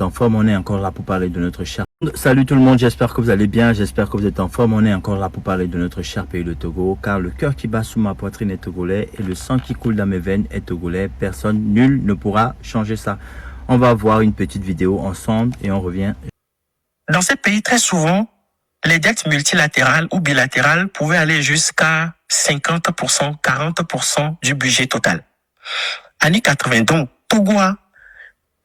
en forme, on est encore là pour parler de notre cher. Salut tout le monde, j'espère que vous allez bien, j'espère que vous êtes en forme, on est encore là pour parler de notre cher pays, le Togo, car le cœur qui bat sous ma poitrine est togolais et le sang qui coule dans mes veines est togolais, personne, nul ne pourra changer ça. On va voir une petite vidéo ensemble et on revient. Dans ces pays, très souvent, les dettes multilatérales ou bilatérales pouvaient aller jusqu'à 50%, 40% du budget total. Années 80, donc, Togo,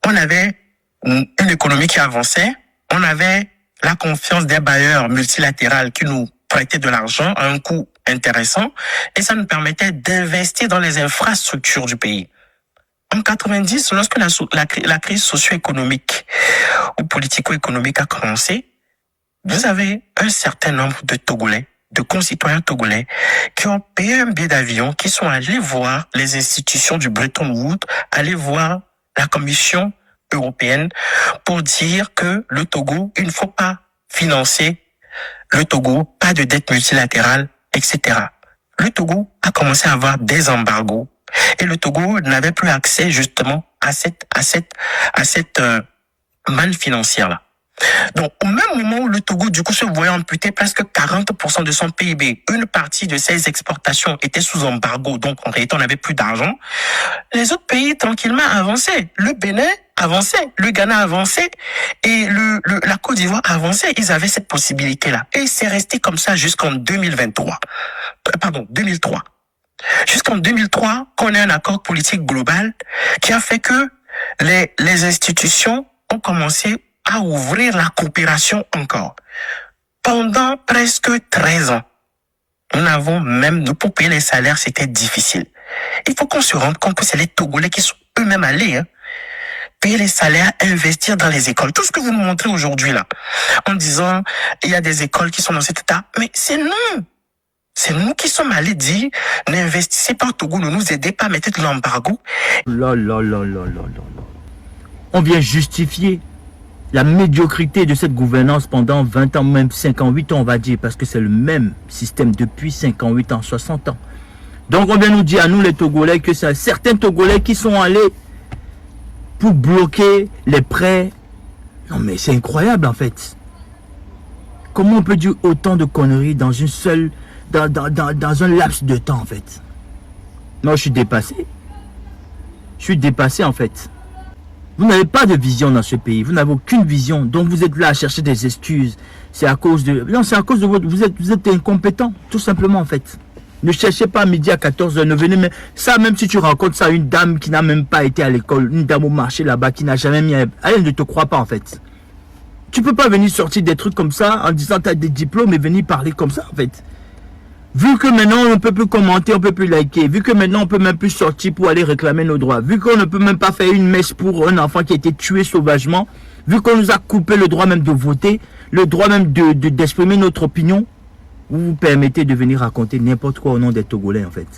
on avait une économie qui avançait, on avait la confiance des bailleurs multilatéraux qui nous prêtaient de l'argent à un coût intéressant et ça nous permettait d'investir dans les infrastructures du pays. En 90, lorsque la crise socio-économique ou politico-économique a commencé, vous avez un certain nombre de Togolais, de concitoyens togolais, qui ont payé un billet d'avion, qui sont allés voir les institutions du Bretton Woods, aller voir la Commission européenne pour dire que le Togo, il ne faut pas financer le Togo, pas de dette multilatérale, etc. Le Togo a commencé à avoir des embargos et le Togo n'avait plus accès justement à cette manne financière-là. Donc, au même moment où le Togo, du coup, se voyait amputer presque 40% de son PIB, une partie de ses exportations était sous embargo, donc en réalité, on n'avait plus d'argent. Les autres pays, tranquillement, avançaient. Le Bénin avançait, le Ghana avançait, et la Côte d'Ivoire avançait. Ils avaient cette possibilité-là. Et c'est resté comme ça jusqu'en 2003. Jusqu'en 2003, qu'on ait un accord politique global qui a fait que les institutions ont commencé à ouvrir la coopération encore. Pendant presque 13 ans, nous pour payer les salaires, c'était difficile. Il faut qu'on se rende compte que c'est les Togolais qui sont eux-mêmes allés, payer les salaires, investir dans les écoles. Tout ce que vous nous montrez aujourd'hui là, en disant, il y a des écoles qui sont dans cet état, mais c'est nous. C'est nous qui sommes allés dire, n'investissez pas au Togo, ne nous aidez pas, mettez de l'embargo. On vient justifier la médiocrité de cette gouvernance pendant 20 ans, même 58 ans, on va dire, parce que c'est le même système depuis 58 ans, 60 ans. Donc on vient nous dire à nous les Togolais que c'est certains Togolais qui sont allés pour bloquer les prêts. Non mais c'est incroyable en fait. Comment on peut dire autant de conneries dans une seule, dans un laps de temps en fait? Non, je suis dépassé. Je suis dépassé en fait. Vous n'avez pas de vision dans ce pays. Vous n'avez aucune vision. Donc vous êtes là à chercher des excuses. C'est à cause de... Non, c'est à cause de votre... Vous êtes incompétent. Tout simplement en fait. Ne cherchez pas à midi à 14h. Ne venez même... Ça, même si tu rencontres ça, une dame qui n'a même pas été à l'école. Une dame au marché là-bas qui n'a jamais mis... Elle ne te croit pas en fait. Tu peux pas venir sortir des trucs comme ça en disant tu as des diplômes et venir parler comme ça en fait. Vu que maintenant on ne peut plus commenter, on ne peut plus liker, vu que maintenant on ne peut même plus sortir pour aller réclamer nos droits, vu qu'on ne peut même pas faire une messe pour un enfant qui a été tué sauvagement, vu qu'on nous a coupé le droit même de voter, le droit même d'exprimer notre opinion, vous vous permettez de venir raconter n'importe quoi au nom des Togolais en fait.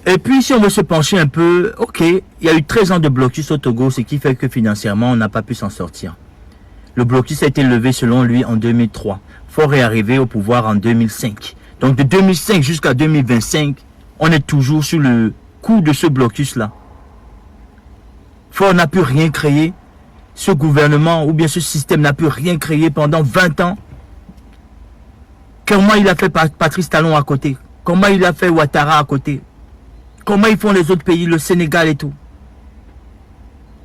Et puis si on veut se pencher un peu, ok, il y a eu 13 ans de blocus au Togo, ce qui fait que financièrement on n'a pas pu s'en sortir. Le blocus a été levé selon lui en 2003. Faure est arrivé au pouvoir en 2005. Donc de 2005 jusqu'à 2025, on est toujours sur le coup de ce blocus-là. Faure n'a pu rien créer. Ce gouvernement ou bien ce système n'a pu rien créer pendant 20 ans. Comment il a fait Patrice Talon à côté? Comment il a fait Ouattara à côté? Comment ils font les autres pays, le Sénégal et tout?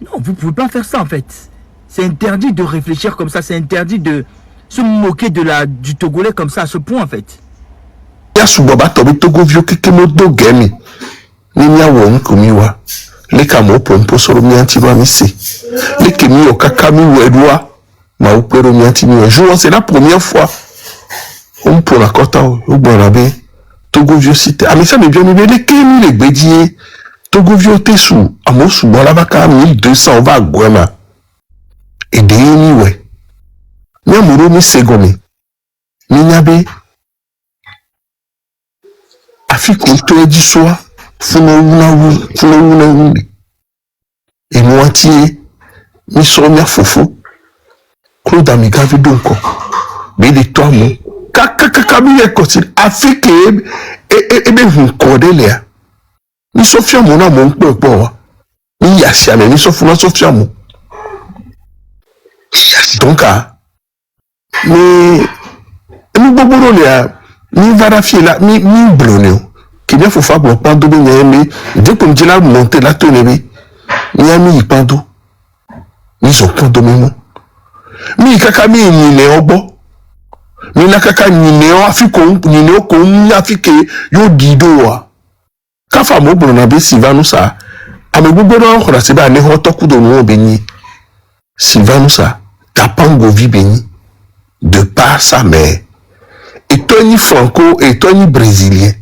Non, vous ne pouvez pas faire ça en fait. C'est interdit de réfléchir comme ça. C'est interdit de se moquer du Togolais comme ça à ce point en fait. Subaba tobi Togo vio keke mo do gemi ni nya wo nkomiwa le ka mo pompo soro mi anti ba mi se le ke mi o kaka mi wo edua ma o pero mi anti mi wo jo c'est la première fois on pour la kota o gbora be Togo vio cité ami ça me bien mi le ke mi le gbedie Togo vio te su amosu bo la baka 1200 va gwema e de ni we nya muro mi segomi ni nya be Afrique to di soa funo wuna et moitié mi so mi afofo Claude Amiga vi donko be de to mo kaka mi e ko si Afrique e be hun ko de le mi Sofia mo na mo npe po wa mi ya si ame mi so funa Sofia mo Donc, mais nous boboro là, ni varafier là, ni blonio. Qui vient faut faire pour prendre bien mais dès qu'on dit là monter là tout levé, ni ami pando. Ni sont prendre même. Mi kaka mi ni le obo. Mi na kaka ni ne o afiko ni ne o ko ni afike yo dido wa. Ka fa mo bro na be Sylvanus ça. Ame gbogbo no ko la se ba ne ho toku do no beni. Sylvanus ça, tapango vi beni de par sa mère. Et Tony Franco et Tony Brésilien.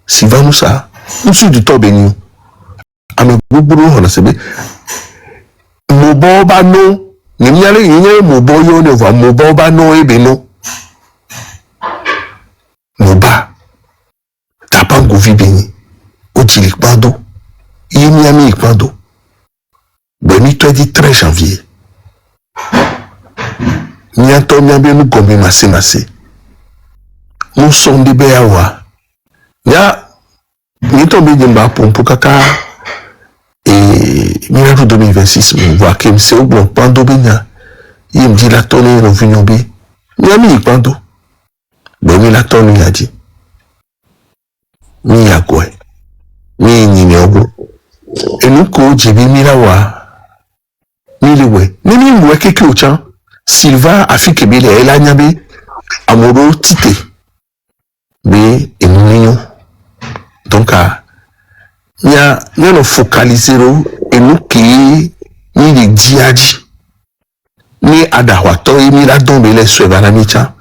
Sylvanus ça, nous sommes du temps béni. Ame gbogbo no la se be. Mo bo ba no ni nyale nyale mo bo yo ne va mo bo ba no e be no. Mo ba tapango vi beni. Otili pando. Yemi ami pando. Beni toi dit 13 janvier. Nyanto nyambe nous gombe masse. Nous sommes des béawa. Ya ni tombe jemba pour kaka et miracle 2026 on voit que c'est au bon pando benya. Il me dit la tonne revenu be. Nyami pando. Beni la tonne a dit. Mi yakwe. Mi ni obo. Et nous ko jibi mirawa. Miliwe. Nini mwe keke ochan. Sylvain Afrique bile ela nyabe amoro tite. Be emunyo. Donc nya no focaliser et nous qui ni le diaji. Ni adawato e mi la dombe le swebana mi cha.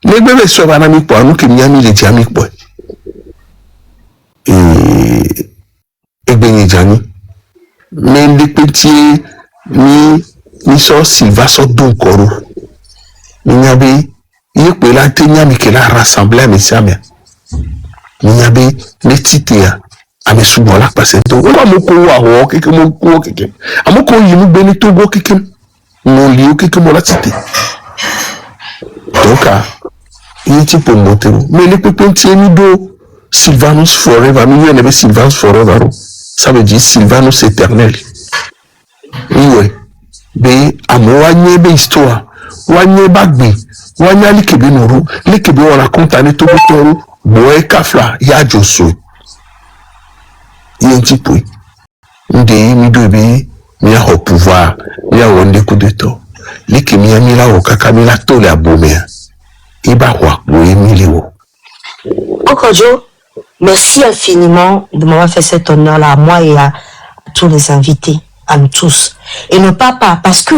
Le bebe swebana mi po anu ki nyami le diami po. Et ben jani. Mais les petits ni so Sylvain so don koro. Ni nyabe yi pe la te nyami ke la rassembler mes amis. Ni nyabe le titia ame subo la passe to. O ma moko wa ho keke moko keke. Amoko yi mu beni to go keke. Mon lieu keke mo la tite. Donc il ti pour monter. Mais les petits ni do Sylvanus forever, nous y a Sylvanus forever. Ça veut dire Sylvanus éternel. Oui, mais à moi, be histoire. Wanye bagbe. Wanya likebe noro. Likebe on raconte à neto botoro. Boé kafla. Ya josso. Y a un petit peu. Ndé, mi dobe. Mi a au pouvoir. Mi a on des coups de temps. Likebe mi a mi la o kakami la tole a bomé. Iba wa. Boé mi le o. Okojo. Merci infiniment de m'avoir fait cet honneur-là à moi et à tous les invités, à nous tous. Et ne pas parce que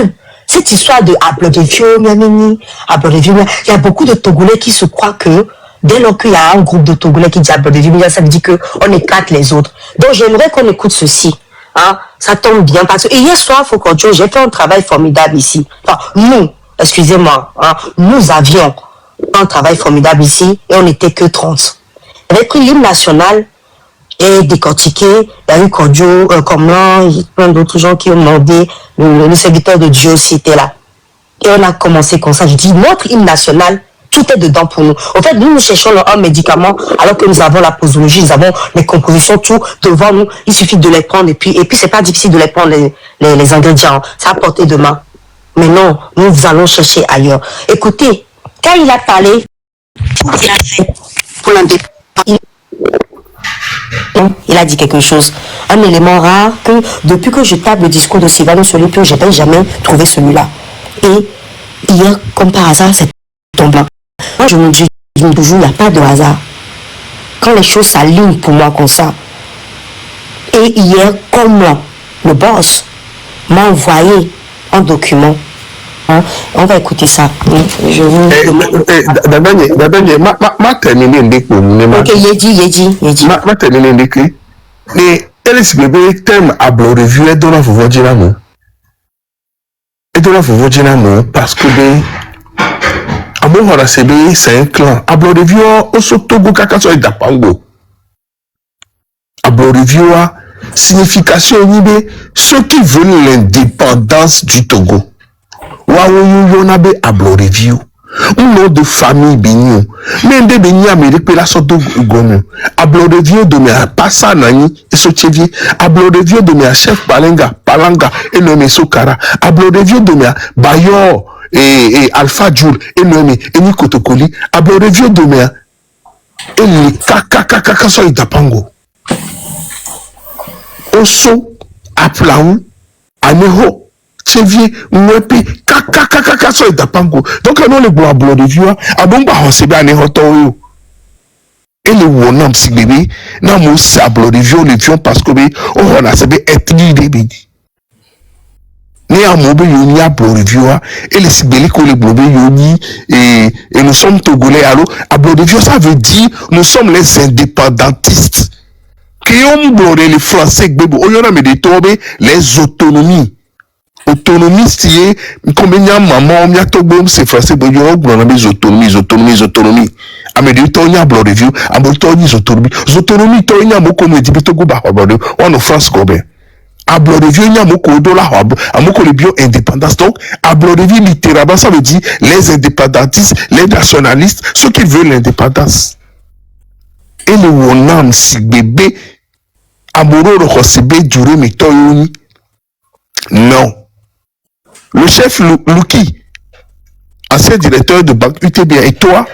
cette histoire de Applaudivieux, Miamini, Applaudivieux, il y a beaucoup de Togolais qui se croient que dès lors qu'il y a un groupe de Togolais qui dit Applaudivieux, ça veut dire qu'on éclate les autres. Donc j'aimerais qu'on écoute ceci. Hein, ça tombe bien parce que hier soir, Fokojo, j'ai fait un travail formidable ici. Enfin, nous, excusez-moi, hein, nous avions un travail formidable ici et on n'était que 30. Avec l'hymne national et décortiqué, il y a eu Kodjo, Komlan, il y a plein d'autres gens qui ont demandé, le serviteur de Dieu aussi était là. Et on a commencé comme ça. Je dis, notre hymne national, tout est dedans pour nous. En fait, nous cherchons un médicament alors que nous avons la posologie, nous avons les compositions, tout devant nous. Il suffit de les prendre et puis c'est pas difficile de les prendre les ingrédients. C'est à portée de main. Mais non, nous allons chercher ailleurs. Écoutez, quand il a parlé, tout il a fait pour l'indépendance. Il a dit quelque chose, un élément rare que depuis que je tape le discours de Sylvanus sur les pieds, je n'ai jamais trouvé celui-là. Et hier, comme par hasard, c'est tombé. Moi, je me dis toujours, il n'y a pas de hasard. Quand les choses s'alignent pour moi comme ça. Et hier, comme moi, le boss m'a envoyé un document. Hein? On va écouter ça. Je vous ma terminé ndeko nema. OK, il dit. Ma terminé ndeko. Mais LSBB terme à blo review et dona vous dire non. Et dona vous dire non parce que Abo hora CB c'est un clan. À blo review au Togo kaka so dapango. À blo review signification nibe ceux qui veulent l'indépendance du Togo. Waouh, yonabe ablo review. Un nom de famille bignou. Mais de bignou Amérique, la sorte de gomme. Ablo review de mes passa nani, et ce tchévier. Ablo review de mes chef Palanga, et nommé Sokara. Ablo review de mes Bayor, et Alpha Joule et Noémie et ni Kotokoli ablore vieux demain et les kaka so idapango oso aplaou aneho tsevier mwepe kaka so idapango donc on le bois ablore vieux abomba hosebe aneho toyo et le wonam si bébé na mo ablore vieux le vieux parce que on a sebe etni bébé ni amobe yoni ablorivioa et les sibélico les blobé yoni et nous sommes togolais alors ablorivio ça veut dire nous sommes les indépendantistes qui ont bloré les français bebo oyona me de tobe les autonomies autonomistes y combien maman mia tobo c'est français bo yo bloré les autonomies amedi to nya ablorivio amoto ni autonomie to nya moko me dibi togo ba obodo on France gobe Ablorevio n'y a moko do la amoko le bio indépendance donc Ablorevio littéralement ça veut dire les indépendantistes les nationalistes ceux qui veulent l'indépendance et le wonam si bébé amoro rosebe dure mitoyoni non le chef Luki ancien directeur de banque UTB et toi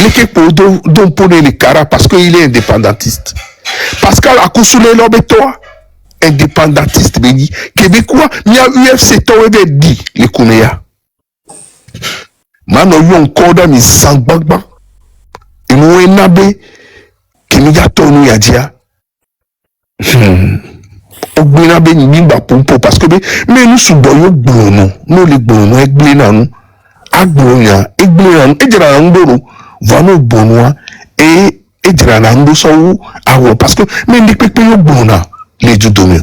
n'est que pour donc pour les cara parce qu'il est indépendantiste Pascal Akousoulé l'homme toi indépendantiste béni québécois mi a UFC towe dit les Kounéa mano yon koda mi sangbagba imwe nabe kimi ya tonu ya dia ogbina be ni ngba pompo parce que mais nous sou boyo gblono no le gblono egble na nu agbonya egble na nu ejira na ndoro vano bonwa ejira na ndo so awo parce que mais ndi pepe yo gbona les judomio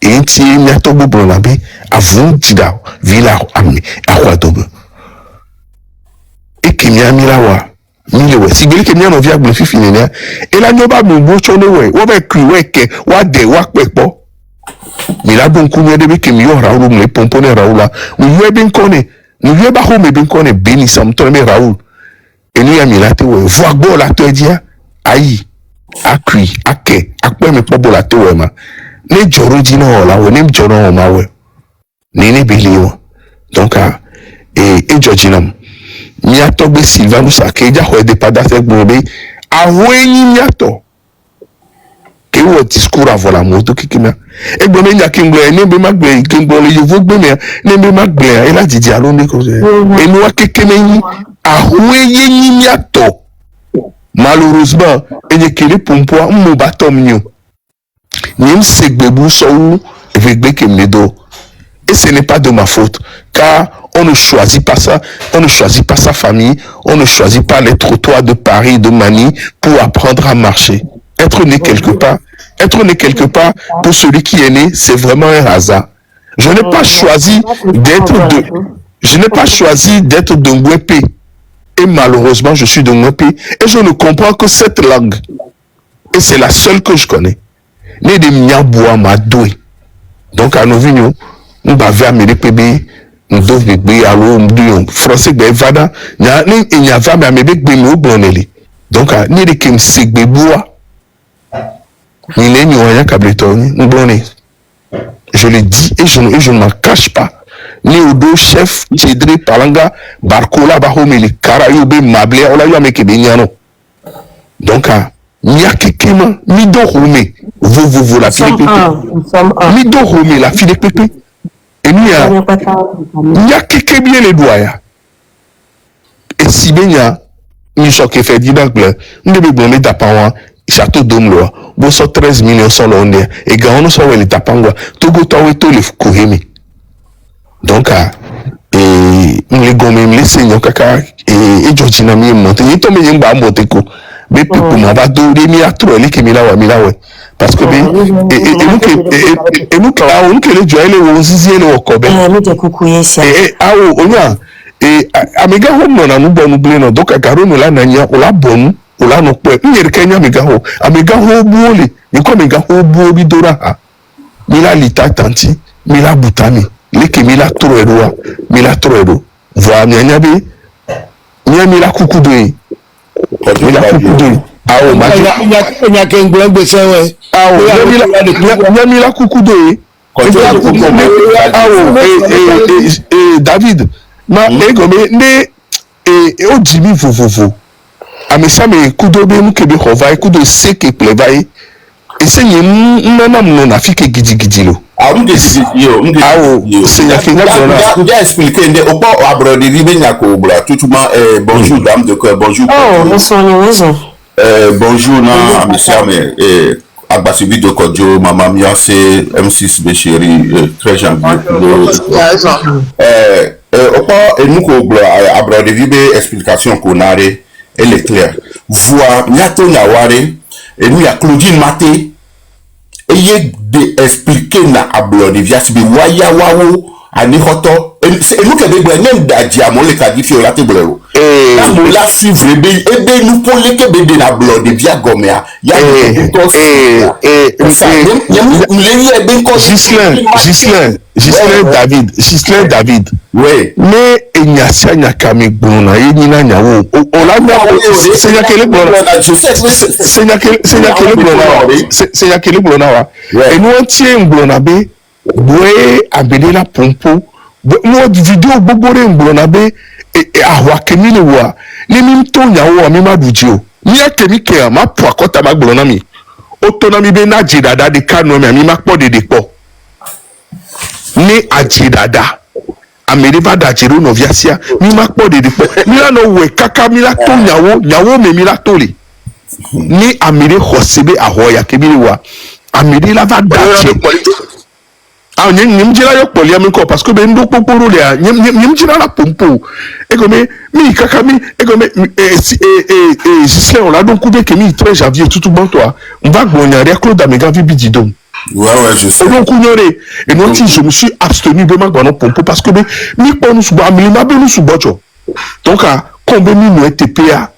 et ti mi atobo bronabe avun tida vila ami akwadobo et qui mia mirawa milewe si beli ke mia no via gbe fifi nenia et la nyoba bo chole we wo be kri we ke wa de wa pepo mi la bon kunye de be ke mi yo raulu me pompone raula mu yue ben kone mu yue ba ho me ben kone beni sam to me raul et nous ya mi la te we voix go la to dia ayi akui ake akpe me pobo la te we ma ne joro dina la we ne joro ma we ne beliwo donc et jojinam mi atogbe Sylvanus akeja ho de padate gbobe awenyi mi ato ke wo discours avant la moto kikima e gbo me nya kingbo ne be magbe kingbo le yovo gbe me ne be magbe e la didi alo ne ko e nu akekeme yi awenyi mi ato malheureusement et kele pompo mo batom nyo nim segbebu so vegbe kemledo et ce n'est pas de ma faute car on ne choisit pas ça, on ne choisit pas sa famille, on ne choisit pas les trottoirs de Paris, de Manille pour apprendre à marcher. Être né quelque part pour celui qui est né, c'est vraiment un hasard. Je n'ai pas choisi d'être de Ngwepé. Et malheureusement, je suis de Ngwepé. Et je ne comprends que cette langue. Et c'est la seule que je connais. Né de Miaboua Madoué. Donc, à nos vignes, nous bavons à Mélépébé, nous devons be alo nous français be vada nya ni nya va me be gbe mi ogbonele donc ni de kem segbe boa ni le ni oya kableto ni ngbone je le dis et je ne m'en cache pas ni odo chef Tchedre Palanga Barkola ba homeli karayo be mable ola yo ameke be nyano donc nya kekema mi do home vous la fille mi do home la fille de pépé. Et nous, il y a quelques bien les doigts. Et si bien il y a qui fait d'angle, nous devons donner d'appart château d'Omloa, bon 13 millions sans l'honneur, et quand on soit les tapangwa, tout go tawe tout les kohemi. Donc, et les gommes, les seigneurs kaka, et Georgina mi monte, il tombe y a un monte ko, mais pour moi, va donner mi à trop, les qui milawa. Parce que et nous que les joie les onzizi les okobe et amiga ho no na nubo nu bleno donc agaro no la nanya ola bonu ola no pe nyere kenya amiga ho buole ni ko amiga ho buo bi dora ha mila lita tanti mila butami leke mila troedoa mila troedo voa nyanya be mila kukudo mila kukudo awo ma nya ke ngbo gbese we awo nyamila kukudo awo David ma egome ne o jimi vovovo amisa me kudo be mu kebe hovai kudo seke plevai ese ni nana mu na fike gidi lo c'est déjà expliqué opo abrodi vi benya ko bla tutuma bonjour dame de cœur bonjour bonjour na monsieur mais Agbasibi de Kodjo, Maman Mia, c'est M6 Béchéri, très gentil. Et nous, à de vibe explication qu'on a, elle est claire. Voir, Niato Nyaware, et nous, il y a Claudine Maté, et il y a d'expliquer na ablo de via, c'est Waya Wawo, Anihoto, et nous, qui avons même d'Adiamon, les cadifs, la table. La moula suivre et nous pour les Québécois la blonde via Gomea. Il y a Gislain David. Oui. Mais il n'y a ça, il n'y a qu'à me blonde, il n'y a n'y a où. On l'a mis, c'est n'y a que les blondes. C'est n'y a que les blondes. C'est n'y a que les blondes. Et nous, on tient un blonde à bé, boué, à bédé la pompo. Nous, vidéo, bobore, un blonde à bé. Ahwa kemile wa ni mimto nyawo mi madujio mi akemike ma po akota magbolo na mi autonomy be na jidada de kanu mi makpo de po ni ajidada amere ba da jiro no viasia mi makpo de po mi la no we kaka mi la to nyawo me mi la to le ni amere hosebe ahoya kemile wa amere la va da ah nyem jira yo polia mi ko parce que be ndo poporo le nyem jira la pompo e comme mi kaka mi e comme Gislain on l'a donc coupé que mi 13 janvier tout bon toi on va gagner avec Claude Amega Bididom ouais je sais donc et non si je me suis abstenu de ma bonne pompo parce que mi ko nous suba mi ma be nous subocho donc a combien mi no TPA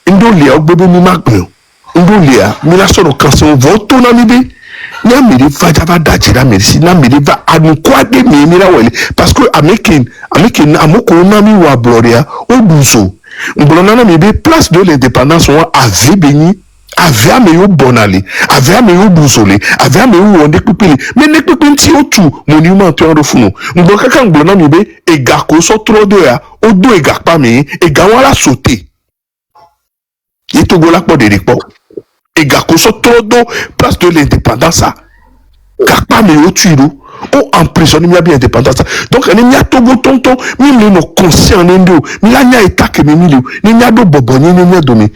ndo le o bebe mi magbo ndo le a mi la so no cancer voto na mi be Nyamiri va d'abord d'attirer merci Nyamiri va à nous quoi de mimira wele parce que American amoko nami wa Gloria au buzo Mbolona mi be place de l'indépendance on avait béni avait améo bonali avait améo buzole avait améo onde kupili mais ne kupinti otu monument en refuno mboka kan Mbolona mi be e gako so trop de ya o do e gakpa mi e gawala sauter yeto gola po de ripo et Gakoso trop d'eau, place de l'indépendance. Kakpa me au tuiro, ou emprisonné, il y a bien indépendance. Donc, il y a tout beau tonton, il y a conscient, il y a état que il y a de boboni, il y a donné.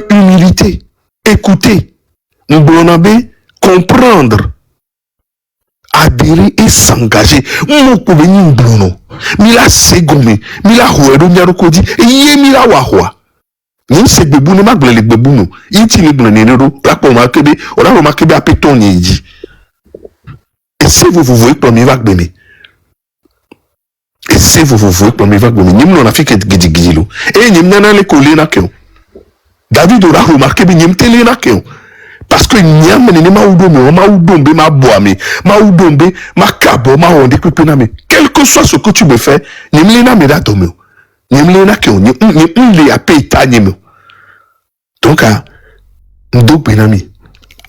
Humilité, écouter, nous voulons comprendre, adhérer et s'engager. Nous pouvons nous blonner. Mila segomé, mila ouero, mila kodi, et yé mila wahwa. Ni se bebu ne magbele le bebu no inti le blonné no la po ma kebe o la ma kebe apeton ni ji et si vous voyez premier vague bene et si vous voyez premier vague bene nim no na fike gidi lo et nim na le coller na ke David ora remarqué bi nim tele na ke parce que nyam ne ma udo me ma udo be ma boami ma udo be ma kabo ma onde pepe na me quel que soit ce que tu me fais nim le na me da to me nim le na ke nim le ape ta nim. Donc, ndo benami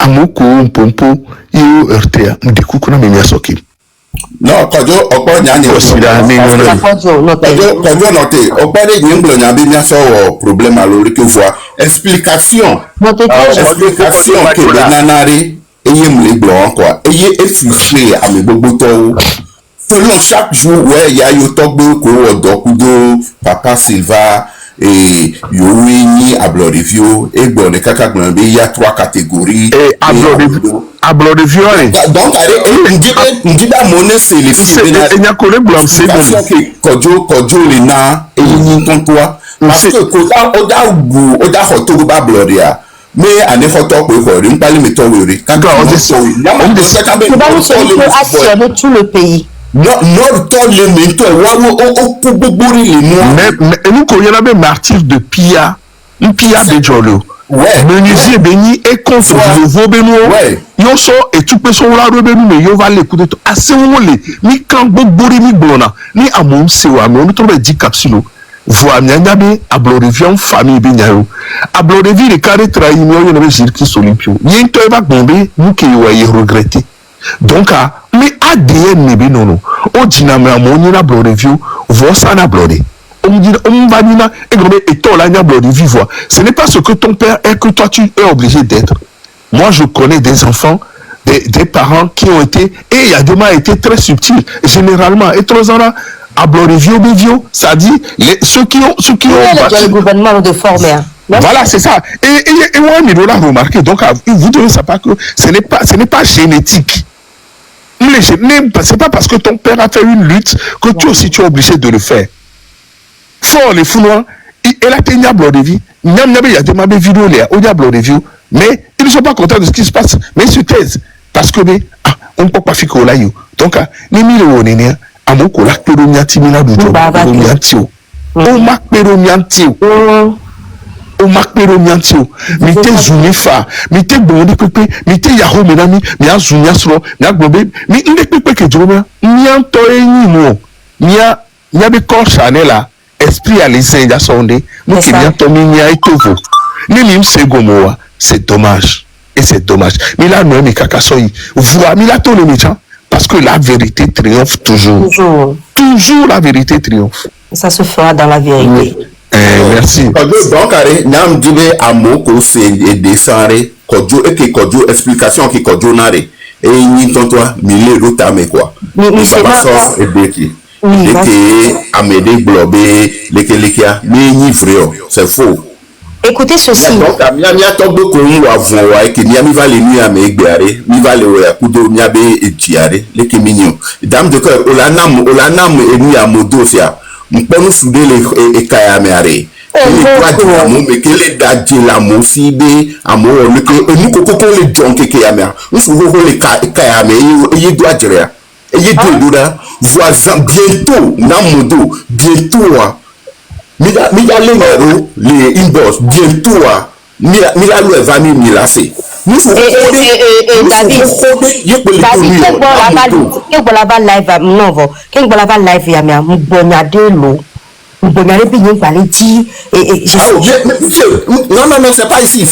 amoko mpompo yo RTA ndikuko na mimi asoki non kajo opo nya nya kajo noté opo de nyinglo nya bi nya so problème à l'ori que voit explication que nanari eyem le blanc quoi eye effuché à me boboto selon chaque jour ouais ya yo togbo ko odokudo papa Silva et Youni, Ablorevio, et bon, les caca, il y a 3 catégories. Et Ablorevio, donc, on dit la monnaie, c'est les filles. Il y a collé blanc, c'est Kodjo, Lena, et Yini, ton toi. Parce que, Oda, Hotoba, Bloria. Mais, à n'importe quoi, on parle de méthode. On va assurer tout le pays. Mais nous connaissons les martyrs de Pia de Jolo. Ouais. Menuisier béni et contre le veau béni. Yo so et tu peux son la rebenu mais yo va l'écouter. À ce moment-là, ni quand Bobori ni Blona, ni Amon Sewa, mais on trouve 10 capsules. Voix Nyanyabe, Ablorevion, famille Binyao. Ablorevi, les carrés trahis, mais on avait dit qui sont limpio. Yento va bomber, nous qui y regretter. Donc, mais ADN ne bi nono o jina me amoni na blood review vo ça na blood on va nina et toi là na blood review voir ce n'est pas ce que ton père est que toi tu es obligé d'être. Moi je connais des enfants des parents qui ont été et il y a des gens été très subtils généralement et trop en à blood review ça dit ceux qui ont le gouvernement de former. Voilà, c'est ça. Et moi, il l'a remarqué. Donc, vous ne savez pas que ce n'est pas génétique. C'est pas parce que ton père a fait une lutte que toi aussi tu es obligé de le faire. Fort les founois, il a tenu à bloc de vie. Il y a des vidéos au bloc de vie, mais ils ne sont pas contents de ce qui se passe. Mais ils se taisent parce que on ne peut pas faire que là. Donc, les mille euros, à mon collègue, o makpero miantio mi te zuni fa mi te bondi pepe mi te yaho menami mi azunya sro mi agbobe mi inde pepe ke joma mi anto enyi mo mi be ko chanela esprit à les inja sonde mo ki mi anto mi nya etovo ni mi msegomoa c'est dommage et c'est dommage mi la no mi kakasoyi voix mi la to le méchant parce que la vérité triomphe toujours la vérité triomphe ça se fera dans la vérité. Merci. Donc, nous disons à Moko, c'est descendre, Kodjo, explication qui Kodjo nare. Et nous disons, mille rotame quoi. Mais c'est pas ça. Et Beki. Leke, Amédé, Blobé, Leke, mais ni vrai, c'est faux. Écoutez ceci. Donc, Miamia Togo, Kouni, Wavon, et que Miami va les nuits à Megbare, mi va le Kudo, Miabe et Tiare, Leke mignon. Dame de cœur, Olanam et nous à Modofia. Nous soudons les kayamare. Les droits de l'amour, mais que les dates de l'amour, si bien, amour, nous coco les gens qui kayamare. Nous soudons les kayamare, et les droits de l'amour. Et les deux là, voisin, bientôt, Namodo, bientôt, Mila les inbox, bientôt, Mila le va m'y lasser. David, non, c'est pas ici,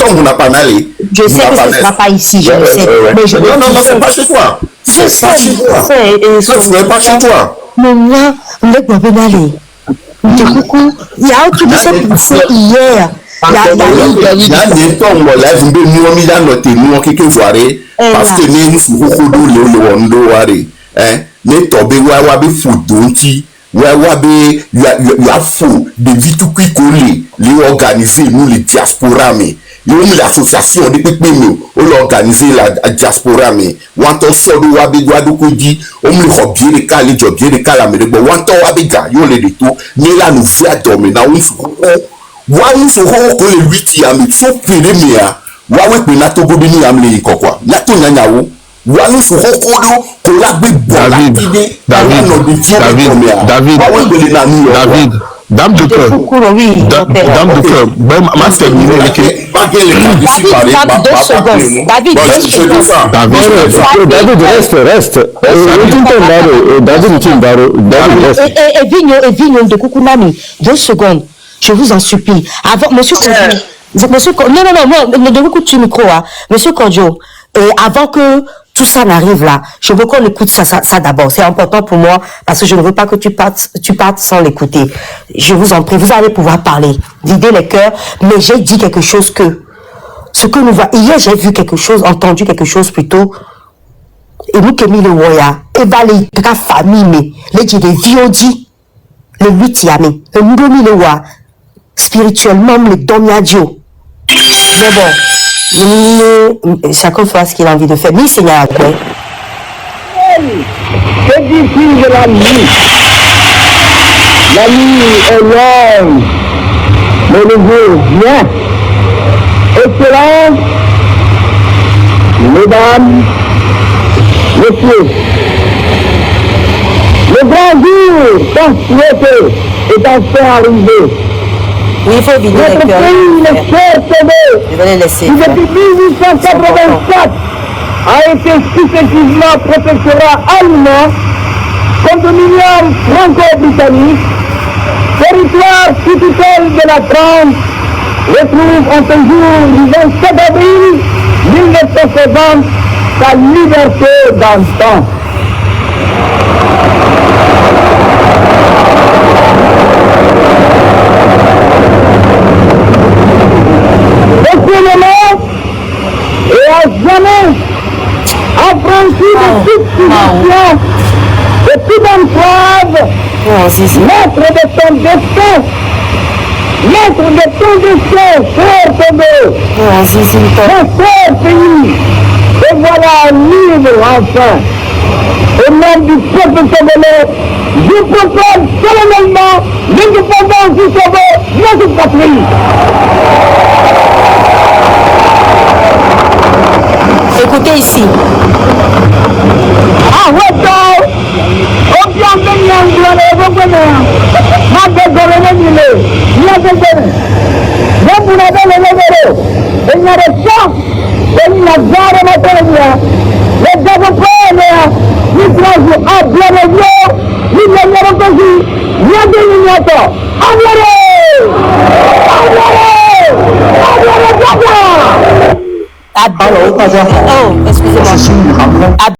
on n'a pas allé. Je sais que ce sera pas ici, je le sais. Mais je non, c'est pas chez toi. C'est pas chez toi. C'est pas chez toi. Non, il y a autre chose hier. Il y a des temps où là, vous devez nous mettre dans notre nom quelque voir parce que nous sommes beaucoup de l'eau. Les tombés, wabi foudonti, wabi, il y a fou de vie tout qui collé, les organiser, nous les diaspora, mais il y a l'association de pépés, on l'organiser la diaspora, mais wanto sort wabi doado kodi, on me robie les cas, les jobs, les cas, mais bon, wanto wabi ga, yo les tout, mais là nous via dormir, na on Wani so ho ko le 8 ya mi so pere mi ya wa we pe na to go bi ni am le kokwa na to nya nyawo wani so ho ko do ko la gbe bo la ide David dame de cœur même ma terminer David reste et Vignon de Kukunami 2 secondes. Je vous en supplie. Avant, monsieur Kodjo, non, de beaucoup de micro, hein. Monsieur Kodjo, avant que tout ça n'arrive là, je veux qu'on écoute ça d'abord. C'est important pour moi parce que je ne veux pas que tu partes sans l'écouter. Je vous en prie, vous allez pouvoir parler, vider les cœurs, mais j'ai dit quelque chose ce que nous voyons. Hier, j'ai vu quelque chose, entendu quelque chose plutôt. Et nous, Kémy le Woya, et bah, les familles, mais les Viodi, les Lutiami, le Ndomi le Wa, spirituellement, le Domiadio. Mais bon, chacun fera ce qu'il a envie de faire. Mais Seigneur, après. C'est difficile de la nuit. La nuit est longue. Mais le jour vient. Excellences, mesdames, messieurs, le grand jour tant souhaité est enfin arrivé. Il faut vider les cœurs. Je vais les laisser. Depuis 1884 a été successivement protectorat allemand comme dominion franco-britannique, territoire sous tutelle de la France, retrouve en ce jour du 27 avril 1960 sa liberté d'antan. Et à jamais affranchi de toute situation, de toute entrave, maître de ton destin, maître de ton destin, cher Togo, mon cher pays, et voilà libre enfin. Au nom du peuple togolais, je proclame solennellement l'indépendance du Togo, notre patrie. Écoutez ici. Ah ouais, ça. On vient de nous ma désolé, il y a des données. Donc vous avez le numéro. Il y a des chances. Il y a des gens les développeurs, les travaux à bien les yeux, les numéros de vie, il y a des lignes. Oh, excusez-moi.